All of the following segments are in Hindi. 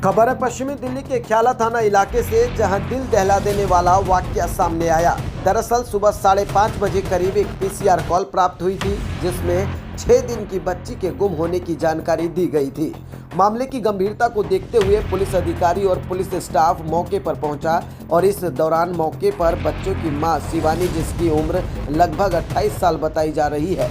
खबर है पश्चिमी दिल्ली के ख्याला थाना इलाके से, जहां दिल दहला देने वाला वाकया सामने आया। दरअसल सुबह 5:30 बजे करीब एक पीसीआर कॉल प्राप्त हुई थी, जिसमें 6 दिन की बच्ची के गुम होने की जानकारी दी गई थी। मामले की गंभीरता को देखते हुए पुलिस अधिकारी और पुलिस स्टाफ मौके पर पहुंचा और इस दौरान मौके पर बच्चों की मां शिवानी, जिसकी उम्र लगभग 28 साल बताई जा रही है,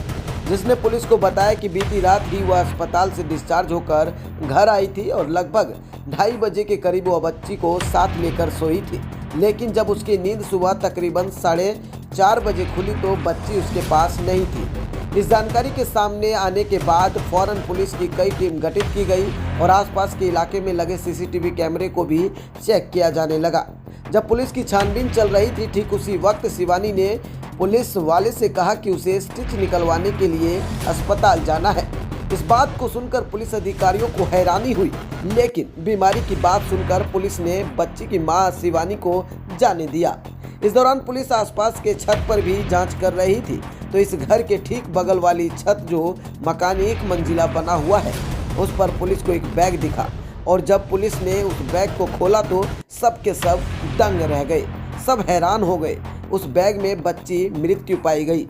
जिसने पुलिस को बताया कि बीती रात ही वह अस्पताल से डिस्चार्ज होकर घर आई थी और लगभग 2:30 बजे के करीब वह बच्ची को साथ लेकर सोई थी। लेकिन जब उसकी नींद सुबह तकरीबन 4:30 बजे खुली तो बच्ची उसके पास नहीं थी। इस जानकारी के सामने आने के बाद फौरन पुलिस की कई टीम गठित की गई और आसपास के इलाके में लगे सीसीटीवी कैमरे को भी चेक किया जाने लगा। जब पुलिस की छानबीन चल रही थी, ठीक उसी वक्त शिवानी ने पुलिस वाले से कहा कि उसे स्टिच निकलवाने के लिए अस्पताल जाना है। इस बात को सुनकर पुलिस अधिकारियों को हैरानी हुई, लेकिन बीमारी की बात सुनकर पुलिस ने बच्ची की मां शिवानी को जाने दिया। इस दौरान पुलिस आसपास के छत पर भी जांच कर रही थी, तो इस घर के ठीक बगल वाली छत, जो मकान 1 मंजिला बना हुआ है, उस पर पुलिस को एक बैग दिखा और जब पुलिस ने उस बैग को खोला तो सब के सब दंग रह गए। सब हैरान हो गए। उस बैग में बच्ची मृत्यु पाई गई,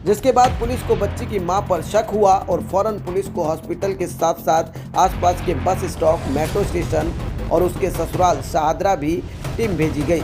जिसके बाद पुलिस को बच्ची की मां पर शक हुआ और फौरन पुलिस को हॉस्पिटल के साथ साथ आसपास के बस स्टॉप, मेट्रो स्टेशन और उसके ससुराल शाहदरा भी टीम भेजी गई।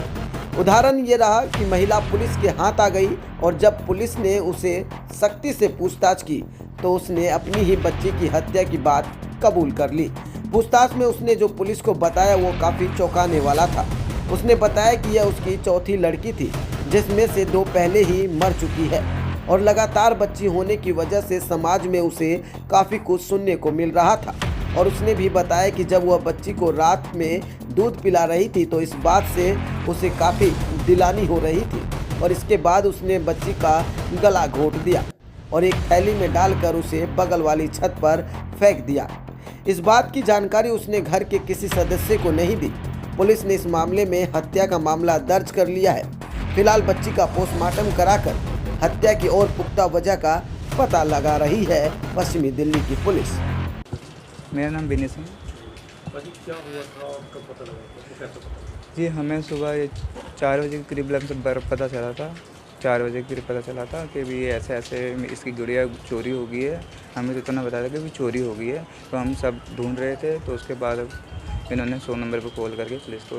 उदाहरण ये रहा कि महिला पुलिस के हाथ आ गई और जब पुलिस ने उसे सख्ती से पूछताछ की तो उसने अपनी ही बच्ची की हत्या की बात कबूल कर ली। पूछताछ में उसने जो पुलिस को बताया वो काफ़ी चौंकाने वाला था। उसने बताया कि यह उसकी चौथी लड़की थी, जिसमें से 2 पहले ही मर चुकी है और लगातार बच्ची होने की वजह से समाज में उसे काफ़ी कुछ सुनने को मिल रहा था। और उसने भी बताया कि जब वह बच्ची को रात में दूध पिला रही थी तो इस बात से उसे काफ़ी दिलानी हो रही थी और इसके बाद उसने बच्ची का गला घोंट दिया और एक थैली में डालकर उसे बगल वाली छत पर फेंक दिया। इस बात की जानकारी उसने घर के किसी सदस्य को नहीं दी। पुलिस ने इस मामले में हत्या का मामला दर्ज कर लिया है। फिलहाल बच्ची का पोस्टमार्टम कराकर हत्या की और पुख्ता वजह का पता लगा रही है पश्चिमी दिल्ली की पुलिस। मेरा नाम विनय सिंह। क्या हुआ था और कब पता लगा? कैसे पता? जी, हमें सुबह 4 बजे के करीब पता चला था। 4 बजे के करीब पता चला था कि भी ऐसे ऐसे इसकी गुड़िया चोरी हो गई है। हमें तो इतना बताया था कि भी चोरी हो गई है, तो हम सब ढूंढ रहे थे। तो उसके बाद इन्होंने 100 नंबर पर कॉल करके पुलिस को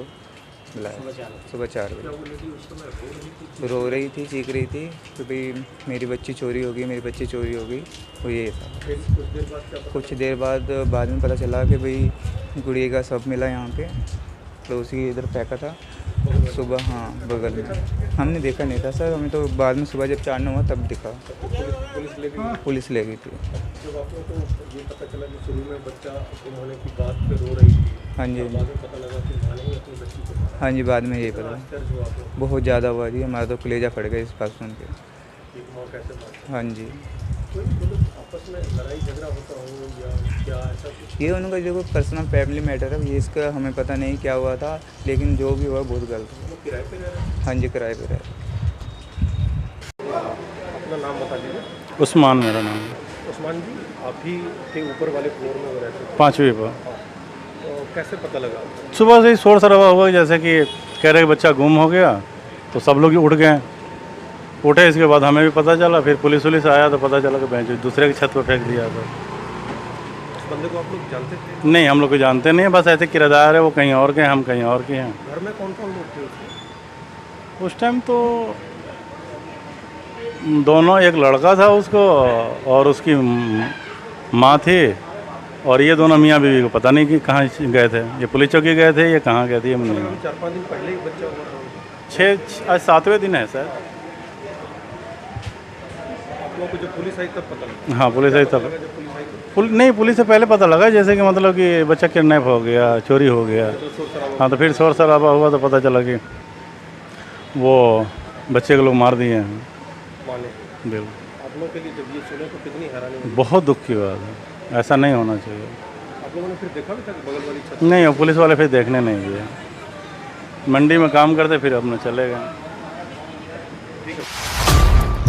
बुलाया। सुबह 4 बजे रो रही थी, चीख रही थी कि भाई मेरी बच्ची चोरी हो गई, मेरी बच्ची चोरी हो गई। वो ये था। कुछ देर बाद में पता चला कि भाई गुड़िया का शव मिला यहाँ पे, तो उसी इधर फेंका था सुबह। हाँ, बगल में। हमने देखा नहीं था सर, हमें तो बाद में सुबह जब 4 हुआ तब दिखा। पुलिस ले गई थी। जब आप लोगों को ये पता चला कि शुरू में बच्चा गुम होने की बात पे रो रही थी, हाँ जी, बाद में पता लगा कि माँ ने ही अपनी बच्ची को मारा। हाँ जी, बाद में यही पता। बहुत ज़्यादा हुआ जी, हमारा तो कलेजा फट गया इस बात सुन के। माँ कैसे मारी? हाँ जी, आपस में लड़ाई झगड़ा होता हो या क्या ऐसा कुछ? ये उनका जो पर्सनल फैमिली मैटर है, ये इसका हमें पता नहीं क्या हुआ था, लेकिन जो भी हुआ बहुत गलत हुआ। किराए पे रह रहे हैं? हाँ जी, किराए पे रहे। अपना नाम बता दीजिए। उस्मान मेरा नाम है। उस्मान जी, आप ही के ऊपर वाले फ्लोर में वो रहते थे? 5वीं पर। तो कैसे पता लगा? सुबह से ही शोर शराबा हुआ, जैसे कि कह रहे कि बच्चा गुम हो गया, तो सब लोग उठ गए। उठे, इसके बाद हमें भी पता चला, फिर पुलिस आया तो पता चला कि बेंच दूसरे की छत पर फेंक दिया था। उस बंदे को आप लोग जानते थे? नहीं, हम लोग को जानते नहीं, बस ऐसे किराएदार है, वो कहीं और के हैं, हम कहीं और के हैं। घर में कौन कौन लोग थे उस टाइम तो दोनों, एक लड़का था उसको और उसकी माँ थी, और ये दोनों मियाँ बीवी को पता नहीं कि कहाँ गए थे। ये पुलिस चौकी गए थे, ये कहाँ गए थे ये मुझे नहीं। 4-5 दिन पहले ही बच्चा हुआ? आज 7वें दिन है सर। आप लोगों को जब पुलिस आई तब पता लगा? हाँ, पुलिस आई तब। जब पुलिस आई तो नहीं, पुलिस से पहले पता लगा, जैसे कि मतलब कि बच्चा किडनैप हो गया, चोरी हो गया। हाँ, तो फिर शोर शराबा हुआ तो पता चला कि वो बच्चे को लोग मार दिए हैं। माने बिल्कुल। आप लोगों के लिए जब ये सुने तो कितनी हैरानी हुई? बहुत दुख की बात है, ऐसा नहीं होना चाहिए। आप लोगों ने फिर देखा भी था कि बगल वाली छत? नहीं, वो पुलिस वाले फिर देखने नहीं गए। मंडी में काम करते, फिर अपने चले गए।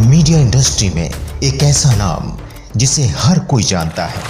मीडिया इंडस्ट्री में एक ऐसा नाम जिसे हर कोई जानता है,